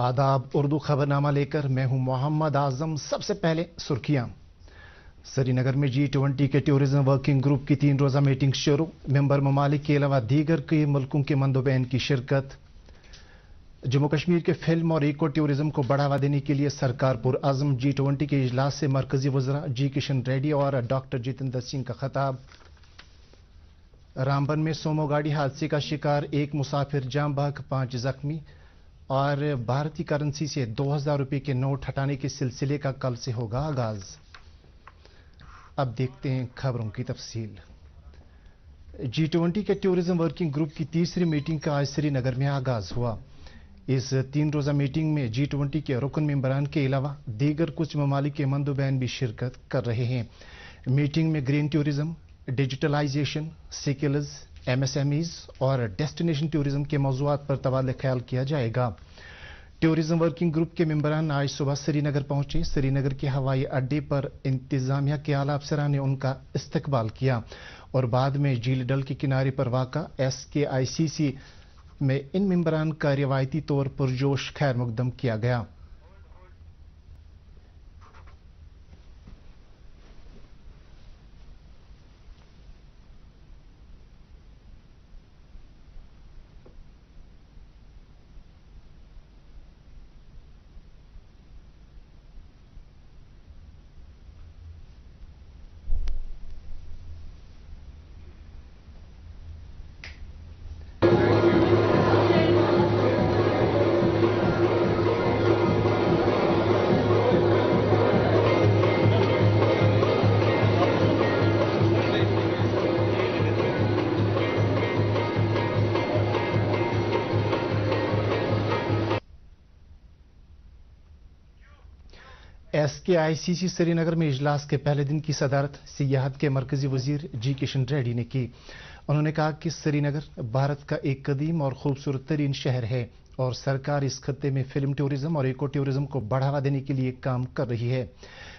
आदाब उर्दू खबरनामा लेकर मैं हूं मोहम्मद आजम। सबसे पहले सुर्खियां। श्रीनगर में G20 के टूरिज्म वर्किंग ग्रुप की 3 रोजा मीटिंग शुरू। मेंबर ममालिक के अलावा दीगर कई मुल्कों के मंदोबैन की शिरकत। जम्मू कश्मीर के फिल्म और इको टूरिज्म को बढ़ावा देने के लिए सरकार पुरअज़्म। G20 के इजलास से मरकजी वज़रा जी किशन रेड्डी और डॉक्टर जितेंद्र सिंह का खिताब। रामबन में सोमो गाड़ी हादसे का शिकार एक मुसाफिर जाम बहक, 5 जख्मी। और भारतीय करेंसी से 2000 रुपये के नोट हटाने के सिलसिले का कल से होगा आगाज। अब देखते हैं खबरों की तफसील। G20 के टूरिज्म वर्किंग ग्रुप की तीसरी मीटिंग का आज श्रीनगर में आगाज हुआ। इस 3 रोजा मीटिंग में G20 के रुकन मेंबरान के अलावा दीगर कुछ ममालिक के मंदोबैन भी शिरकत कर रहे हैं। मीटिंग में green tourism, digitalization, skills, MSMEs और डेस्टिनेशन टूरिज्म के मौज़ूआत पर तबादला ख्याल किया जाएगा। टूरिज्म वर्किंग ग्रुप के मेंबरान आज सुबह श्रीनगर पहुंचे। श्रीनगर के हवाई अड्डे पर इंतजामिया के आला अफसरान ने उनका इस्तकबाल किया और बाद में झील डल के किनारे पर वाक़ा SKICC में इन मेंबरान का रिवायती तौर पर जोश खैर मकदम किया गया। SKICC श्रीनगर में इजलास के पहले दिन की सदारत सियाहत के मरकजी वजीर जी किशन रेड्डी ने की। उन्होंने कहा कि श्रीनगर भारत का एक कदीम और खूबसूरत तरीन शहर है और सरकार इस खत्ते में फिल्म टूरिज्म और इको टूरिज्म को बढ़ावा देने के लिए काम कर रही है।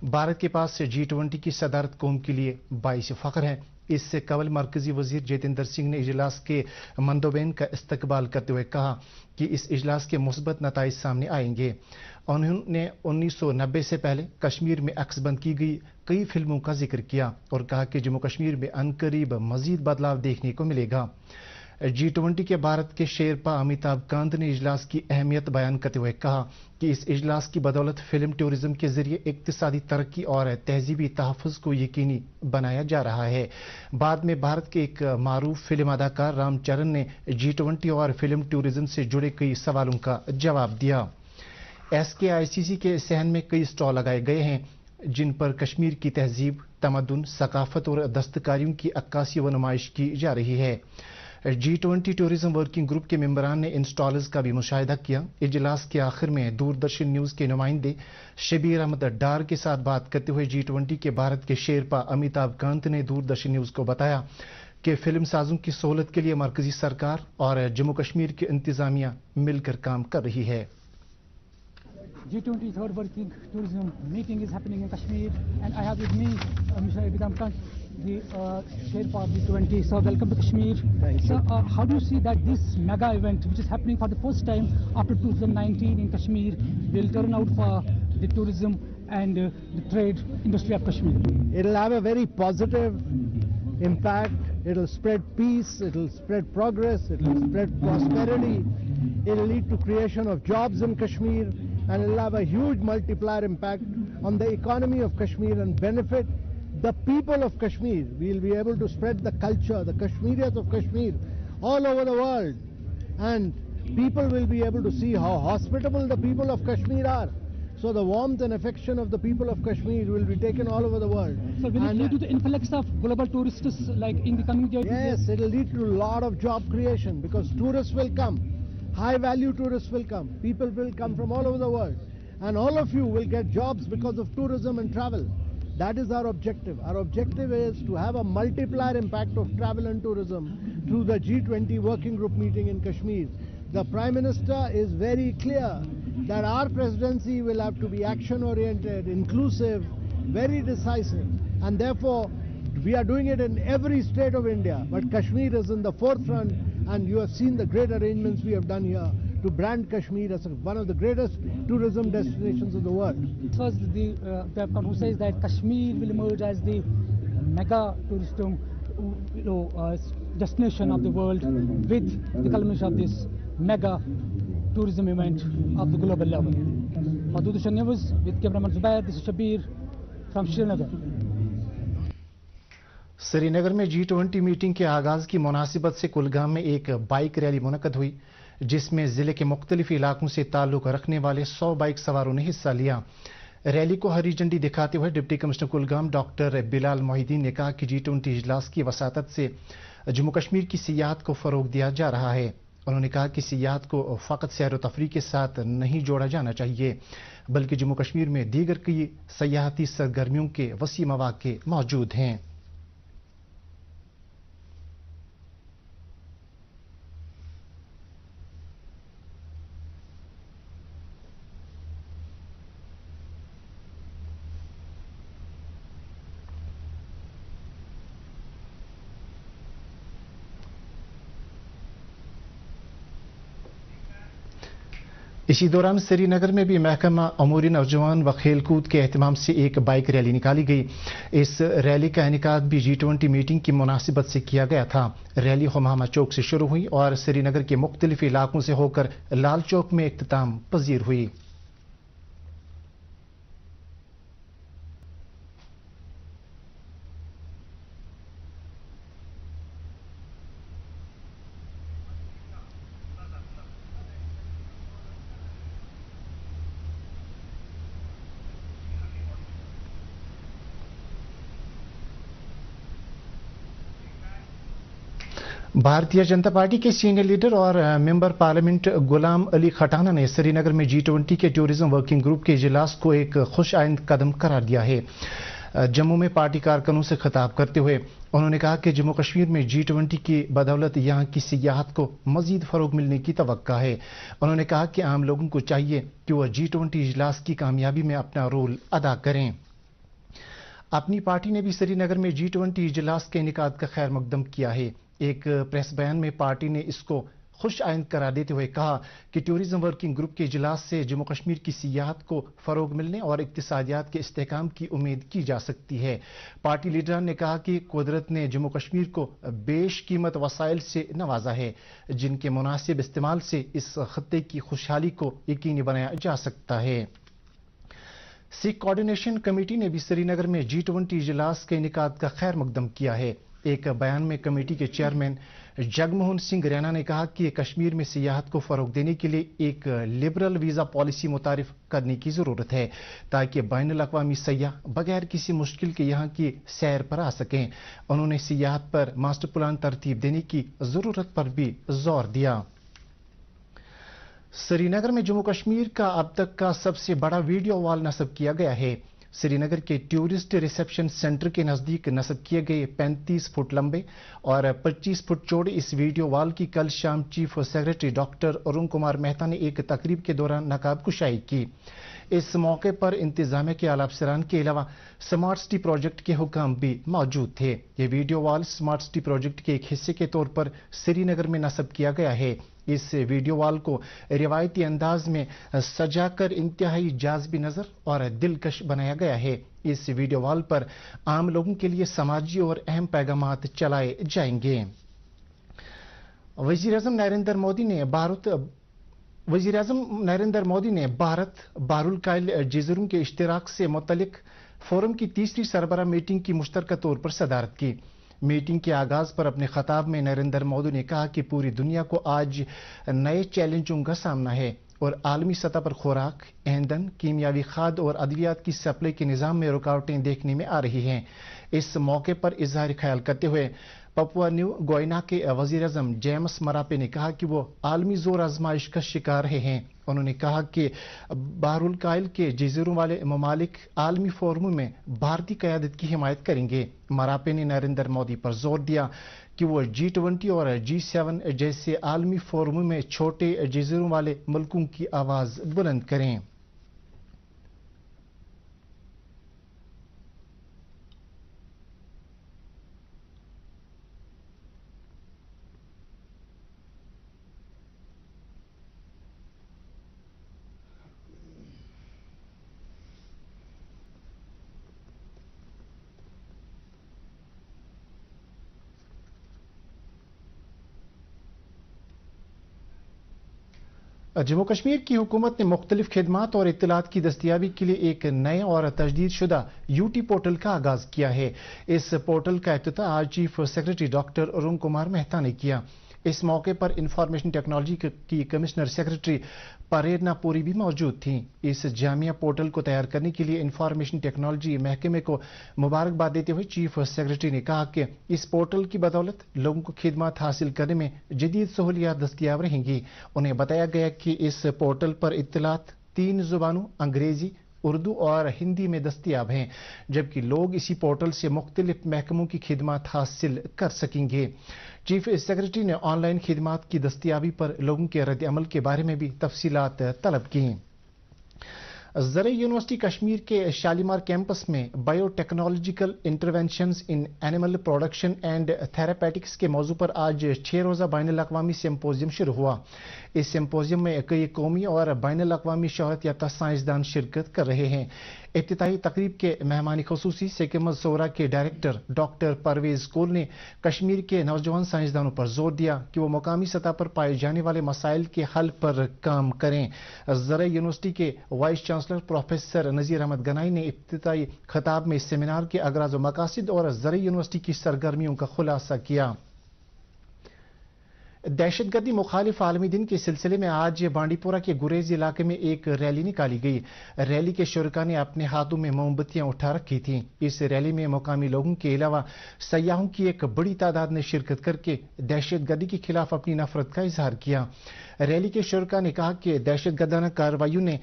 भारत के पास G20 की सदारत कौम के लिए बाइस फख्र है। इससे कबल मरकजी वजीर जितेंद्र सिंह ने इजलास के मंदोबैन का इस्तकबाल करते हुए कहा कि इस इजलास के मुस्बत नताइज सामने आएंगे। उन्होंने 1990 से पहले कश्मीर में अक्सबंद की गई कई फिल्मों का जिक्र किया और कहा कि जम्मू कश्मीर में अनकरीब मजीद बदलाव देखने को मिलेगा। G20 के भारत के शेरपा अमिताभ कांत ने इजलास की अहमियत बयान करते हुए कहा कि इस इजलास की बदौलत फिल्म टूरिज्म के जरिए इक्तिसादी तरक्की और तहजीबी तहफ़्फ़ुज़ को यकीनी बनाया जा रहा है। बाद में भारत के एक मारूफ फिल्म अदाकार रामचरण ने G20 और फिल्म टूरिज्म से जुड़े कई सवालों का जवाब दिया। SKICC के सहन में कई स्टॉल लगाए गए हैं जिन पर कश्मीर की तहजीब, तमद्दुन, सकाफत और दस्तकारियों की अक्कासी व नुमाइश की जा रही है। G20 टूरिज्म वर्किंग ग्रुप के मेंबरान ने इन स्टॉल्स का भी मुशाहिदा किया। इजलास के आखिर में दूरदर्शन न्यूज के नुमाइंदे शबीर अहमद डार के साथ बात करते हुए G20 के भारत के शेरपा अमिताभ कांत ने दूरदर्शन न्यूज को बताया कि फिल्म साजों की सहूलत के लिए मरकजी सरकार और जम्मू कश्मीर की इंतजामिया मिलकर काम कर रही है। G20 third working tourism meeting is happening in Kashmir, and I have with me Mr. Abidam Khan, the Sherpa of G20. So welcome to Kashmir. Thank you. So how do you see that this mega event, which is happening for the first time after 2019 in Kashmir, will turn out for the tourism and the trade industry of Kashmir? It'll have a very positive impact. It'll spread peace, it'll spread progress, it'll spread prosperity. It'll lead to creation of jobs in Kashmir, and it'll have a huge multiplier impact on the economy of Kashmir and benefit the people of Kashmir. We'll be able to spread the culture, the Kashmiriyat of Kashmir all over the world, and people will be able to see how hospitable the people of Kashmir are. So the warmth and affection of the people of Kashmir will be taken all over the world. So will it lead to the influx of global tourists like in the coming years? Yes, it will lead to a lot of job creation because tourists will come. High value tourists will come. People will come from all over the world. And all of you will get jobs because of tourism and travel. That is our objective. Our objective is to have a multiplier impact of travel and tourism through the G20 working group meeting in Kashmir. The Prime Minister is very clear that our presidency will have to be action-oriented, inclusive, very decisive, and therefore we are doing it in every state of India, but Kashmir is in the forefront, and you have seen the great arrangements we have done here to brand Kashmir as one of the greatest tourism destinations in the world. This was the account who says that Kashmir will emerge as the mega tourism destination of the world with the culmination of this mega tourism event of the global level. For Doordarshan News with cameraman Zubair, this is Shabir from Srinagar. Srinagar में G20 meeting के आगाज की मुनासिबत से कुलगाम में एक bike rally मुनक्कद हुई, जिसमें जिले के मुख्तलिफ इलाकों से ताल्लुक रखने वाले 100 बाइक सवारों ने हिस्सा लिया। रैली को हरी झंडी दिखाते हुए deputy commissioner Kulgam doctor Bilal Mohiddin ने कहा कि G20 इजलास की वसातत से जम्मू कश्मीर की सियाहत को फरोग दिया जा रहा है। उन्होंने कहा कि सियाहत को फ़कत सैर व तफरीह के साथ नहीं जोड़ा जाना चाहिए, बल्कि जम्मू कश्मीर में दीगर कई सयाहती सरगर्मियों के वसी मौक़े मौजूद हैं। इसी दौरान श्रीनगर में भी महकमा अमूरी नौजवान व खेल कूद के एहतमाम से एक बाइक रैली निकाली गई। इस रैली का इनेकाद भी G20 मीटिंग की मुनासिबत से किया गया था। रैली हुमामा चौक से शुरू हुई और श्रीनगर के मुख्तलिफ इलाकों से होकर लाल चौक में इख्तिताम पजीर हुई। भारतीय जनता पार्टी के सीनियर लीडर और मेंबर पार्लियामेंट गुलाम अली खटाना ने श्रीनगर में G20 के टूरिज्म वर्किंग ग्रुप के इजलास को एक खुश आइंद कदम करार दिया है। जम्मू में पार्टी कारकुनों से खिताब करते हुए उन्होंने कहा कि जम्मू कश्मीर में G20 की बदौलत यहां की सियाहत को मजीद फरोग मिलने की तवक्का है। उन्होंने कहा कि आम लोगों को चाहिए कि वह G20 इजलास की कामयाबी में अपना रोल अदा करें। अपनी पार्टी ने भी श्रीनगर में G20 इजलास के इनेकाद का खैर मकदम किया है। एक प्रेस बयान में पार्टी ने इसको खुश आइंद करार देते हुए कहा कि टूरिज्म वर्किंग ग्रुप के इजलास से जम्मू कश्मीर की सियाहत को फरोग मिलने और इक्तिसादियात के इस्तेहकाम की उम्मीद की जा सकती है। पार्टी लीडरान ने कहा कि कुदरत ने जम्मू कश्मीर को बेशकीमत वसाइल से नवाजा है, जिनके मुनासिब इस्तेमाल से इस खत्ते की खुशहाली को यकीनी बनाया जा सकता है। सिख कोऑर्डिनेशन कमेटी ने भी श्रीनगर में G20 इजलास के इनेकाद का खैर मकदम किया है। एक बयान में कमेटी के चेयरमैन जगमोहन सिंह रैना ने कहा कि कश्मीर में सियाहत को फरोग देने के लिए एक लिबरल वीजा पॉलिसी मुतारिफ करने की जरूरत है, ताकि बैनुल-अक़वामी सयाह बगैर किसी मुश्किल के यहाँ की सैर पर आ सकें। उन्होंने सियाहत पर मास्टर प्लान तरतीब देने की जरूरत पर भी जोर दिया। श्रीनगर में जम्मू कश्मीर का अब तक का सबसे बड़ा वीडियो वॉल नस्ब किया गया है। श्रीनगर के टूरिस्ट रिसेप्शन सेंटर के नजदीक नस्ब किए गए 35 फुट लंबे और 25 फुट चौड़े इस वीडियो वॉल की कल शाम chief secretary doctor Arun Kumar Mehta ने एक तकरीब के दौरान नकाब कुशाई की। इस मौके पर इंतजामिया के आला अफसरान के अलावा स्मार्ट सिटी प्रोजेक्ट के हुकाम भी मौजूद थे। ये video wall smart city project के एक हिस्से के तौर पर श्रीनगर में नस्ब किया गया है। इस वीडियो वॉल को रिवायती अंदाज में सजाकर इंतहाई जाज़बी नजर और दिलकश बनाया गया है। इस वीडियो वॉल पर आम लोगों के लिए समाजी और अहम पैगामात चलाए जाएंगे। वज़ीर-ए-आज़म नरेंद्र मोदी ने भारत बाहरुल कायल जज़ीरों के इश्तिराक से मुतल्लिक फोरम की तीसरी सरबराह मीटिंग की मुश्तरका तौर पर सदारत की। मीटिंग के आगाज पर अपने खताब में नरेंद्र मोदी ने कहा कि पूरी दुनिया को आज नए चैलेंजों का सामना है और आलमी सतह पर खुराक, ईंधन, कीमियावी खाद और अद्वियात की सप्लाई के निज़ाम में रुकावटें देखने में आ रही हैं। इस मौके पर इजहार ख्याल करते हुए पपुआ न्यू गोयना के वज़ीर-ए-आज़म जेम्स मरापे ने कहा कि वो आलमी जोर आजमाइश का शिकार रहे हैं। उन्होंने कहा कि बाहरुल कायल के जज़ीरों वाले ममालिक आलमी फोरम में भारतीय क़यादत की हिमायत करेंगे। मरापे ने नरेंद्र मोदी पर जोर दिया कि वो G20 और G7 जैसे आलमी फोरम में छोटे जज़ीरों वाले मुल्कों की आवाज़ बुलंद करें। जम्मू कश्मीर की हुकूमत ने मुख्तलिफ खिदमात और इत्तलात की दस्तियाबी के लिए एक नए और तजदीद शुदा यूटी पोर्टल का आगाज किया है। इस पोर्टल का इफ्तिताह आज chief secretary doctor Arun Kumar Mehta ने किया। इस मौके पर इंफॉर्मेशन टेक्नोलॉजी की कमिश्नर सेक्रेटरी प्रेरणा पुरी भी मौजूद थीं। इस जामिया पोर्टल को तैयार करने के लिए इंफॉर्मेशन टेक्नोलॉजी महकमे को मुबारकबाद देते हुए चीफ सेक्रेटरी ने कहा कि इस पोर्टल की बदौलत लोगों को खिदमत हासिल करने में जदीद सहूलियात दस्तियाब रहेंगी। उन्हें बताया गया कि इस पोर्टल पर इत्तलात 3 जुबानों अंग्रेजी, उर्दू और हिंदी में दस्तियाब हैं, जबकि लोग इसी पोर्टल से मुख्तलिफ महकमों की खिदमत हासिल कर सकेंगे। चीफ सेक्रेटरी ने ऑनलाइन खिदमत की दस्तियाबी पर लोगों के रद्द अमल के बारे में भी तफसीलात तलब की। ज़रई यूनिवर्सिटी कश्मीर के शालीमार कैंपस में biotechnological interventions in animal production and therapeutics के मौजू पर आज 6 रोज़ा बैनुल-अक़वामी सिम्पोजियम शुरू हुआ। इस सिम्पोजियम में कई कौमी और बैनुल-अक़वामी शोहरत याफ्ता साइंसदान शिरकत कर रहे हैं। इफ्तिताही तकरीब के मेहमान खुसूसी सेकेमल सोरा के डायरेक्टर डॉक्टर परवेज कोल ने कश्मीर के नौजवान साइंसदानों पर जोर दिया कि वो मुकामी सतह पर पाए जाने वाले मसाइल के हल पर काम करें। ज़रई यूनिवर्सिटी के वाइस चांसलर प्रोफेसर नज़ीर अहमद गनाई ने इफ्तिताही खिताब में सेमिनार के अगराज व मकासिद और ज़रई यूनिवर्सिटी की सरगर्मियों का खुलासा किया। दहशतगर्दी मुखालिफ आलमी दिन के सिलसिले में आज बांडीपोरा के गुरेज इलाके में एक रैली निकाली गई। रैली के शुरका ने अपने हाथों में मोमबत्तियां उठा रखी थीं। इस रैली में मुकामी लोगों के अलावा सयाहों की एक बड़ी तादाद ने शिरकत करके दहशतगर्दी के खिलाफ अपनी नफरत का इजहार किया। रैली के शुरका ने कहा कि दहशतगर्दाना कार्रवाइयों ने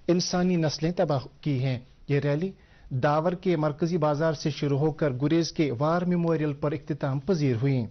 इंसानी नस्लें तबाह की हैं। ये रैली दावर के मरकजी बाजार से शुरू होकर गुरेज के वार मेमोरियल पर इख्तिताम पजीर हुई।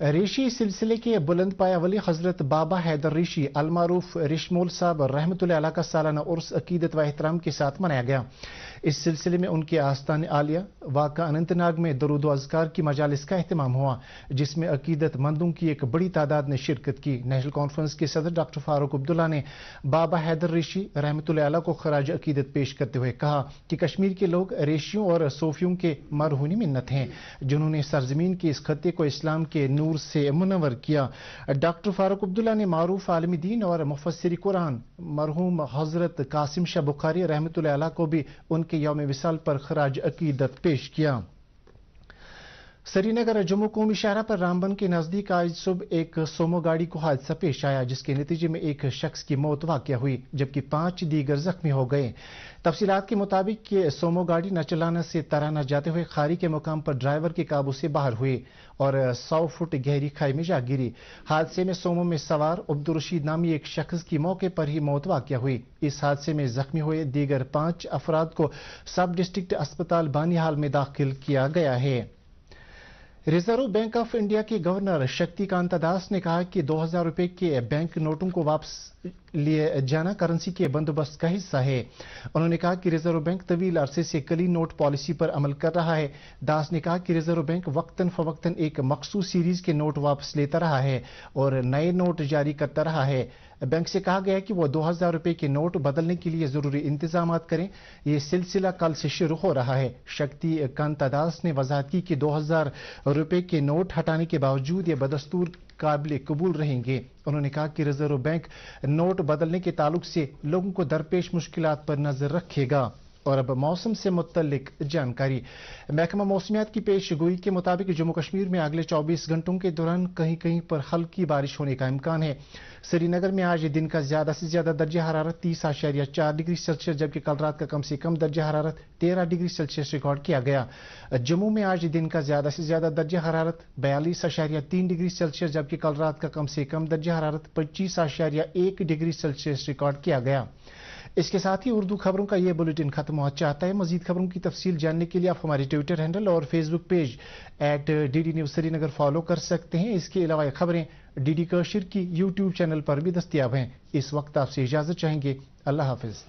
ऋषि सिलसिले के बुलंद पाया वली हजरत बाबा हैदर ऋषि अलमारूफ रिशमोल साहब रहमतुल्लाह अलैह का सालाना उर्स अकीदत व एहतराम के साथ मनाया गया। इस सिलसिले में उनके आस्थान आलिया वाक़ा अनंतनाग में दरूद व अज़कार की मजालिस का एहतमाम हुआ, जिसमें अकीदत मंदों की एक बड़ी तादाद ने शिरकत की। नेशनल कॉन्फ्रेंस के सदर डॉक्टर फारूक अब्दुल्ला ने बाबा हैदर ऋषि रहमतुल्लाह अलैह को खराज अकीदत पेश करते हुए कहा कि कश्मीर के लोग ऋषियों और सूफियों के मरहूनी मिन्नत हैं, जिन्होंने सरजमीन के इस खत्ते को इस्लाम के नूर से मुनव्वर किया। डॉक्टर फारूक अब्दुल्ला ने मारूफ आलिम दीन और मुफस्सिर कुरान मरहूम हजरत कासिम शाह बुखारी रहमतुल्लाह अलैह को भी उनके यौम विसाल पर खराज अकीदत पेश किया। श्रीनगर जम्मू कौमी शाहरा पर रामबन के नजदीक आज सुबह एक सोमो गाड़ी को हादसा पेश आया, जिसके नतीजे में एक शख्स की मौत वाक़या हुई, जबकि 5 दीगर जख्मी हो गए। तफसीलात के मुताबिक कि सोमो गाड़ी नचलाना से तराना जाते हुए खारी के मुकाम पर ड्राइवर के काबू से बाहर हुई और 100 फुट गहरी खाई में जा गिरी। हादसे में सोमो में सवार अब्दुल रशीद नामी एक शख्स की मौके पर ही मौत वाक़या हुई। इस हादसे में जख्मी हुए दीगर 5 अफराद को सब डिस्ट्रिक्ट अस्पताल बानिहाल में दाखिल किया गया है। रिजर्व बैंक ऑफ इंडिया के गवर्नर शक्तिकांत दास ने कहा कि 2000 रुपए के बैंक नोटों को वापस लिए जाना करेंसी के बंदोबस्त का हिस्सा है। उन्होंने कहा कि रिजर्व बैंक तवील अरसे से कली नोट पॉलिसी पर अमल कर रहा है। दास ने कहा कि रिजर्व बैंक वक्तन फवक्तन एक मखसूस सीरीज के नोट वापस लेता रहा है और नए नोट जारी करता रहा है। बैंक से कहा गया कि वो 2000 रुपए के नोट बदलने के लिए जरूरी इंतजाम करें। ये सिलसिला कल से शुरू हो रहा है। शक्तिकांत दास ने वजाहत की कि 2000 रुपए के नोट हटाने के बावजूद ये बदस्तूर काबिल कबूल रहेंगे। उन्होंने कहा कि रिजर्व बैंक नोट बदलने के ताल्लुक से लोगों को दरपेश मुश्किलात पर नजर रखेगा। और अब मौसम से मुत्तलिक जानकारी। महकमा मौसमियात की पेशगोई के मुताबिक जम्मू कश्मीर में अगले 24 घंटों के दौरान कहीं कहीं पर हल्की बारिश होने का इम्कान है। श्रीनगर में आज दिन का ज्यादा से ज्यादा दर्जा हरारत 30.4 डिग्री सेल्सियस, जबकि कल रात का कम से कम दर्जा हरारत 13 डिग्री सेल्सियस रिकॉर्ड किया गया। जम्मू में आज दिन का ज्यादा से ज्यादा दर्जा हरारत 42.3 डिग्री सेल्सियस, जबकि कल रात का कम से कम दर्जा हरारत 25.1 डिग्री सेल्सियस रिकॉर्ड किया गया। इसके साथ ही उर्दू खबरों का यह बुलेटिन खत्म हुआ चाहता है। मजीद खबरों की तफसील जानने के लिए आप हमारे ट्विटर हैंडल और Facebook page @DD News Srinagar follow कर सकते हैं। इसके अलावा ये खबरें DD कश्मीर की यूट्यूब चैनल पर भी दस्तियाब हैं। इस वक्त आपसे इजाजत चाहेंगे। अल्लाह हाफिज।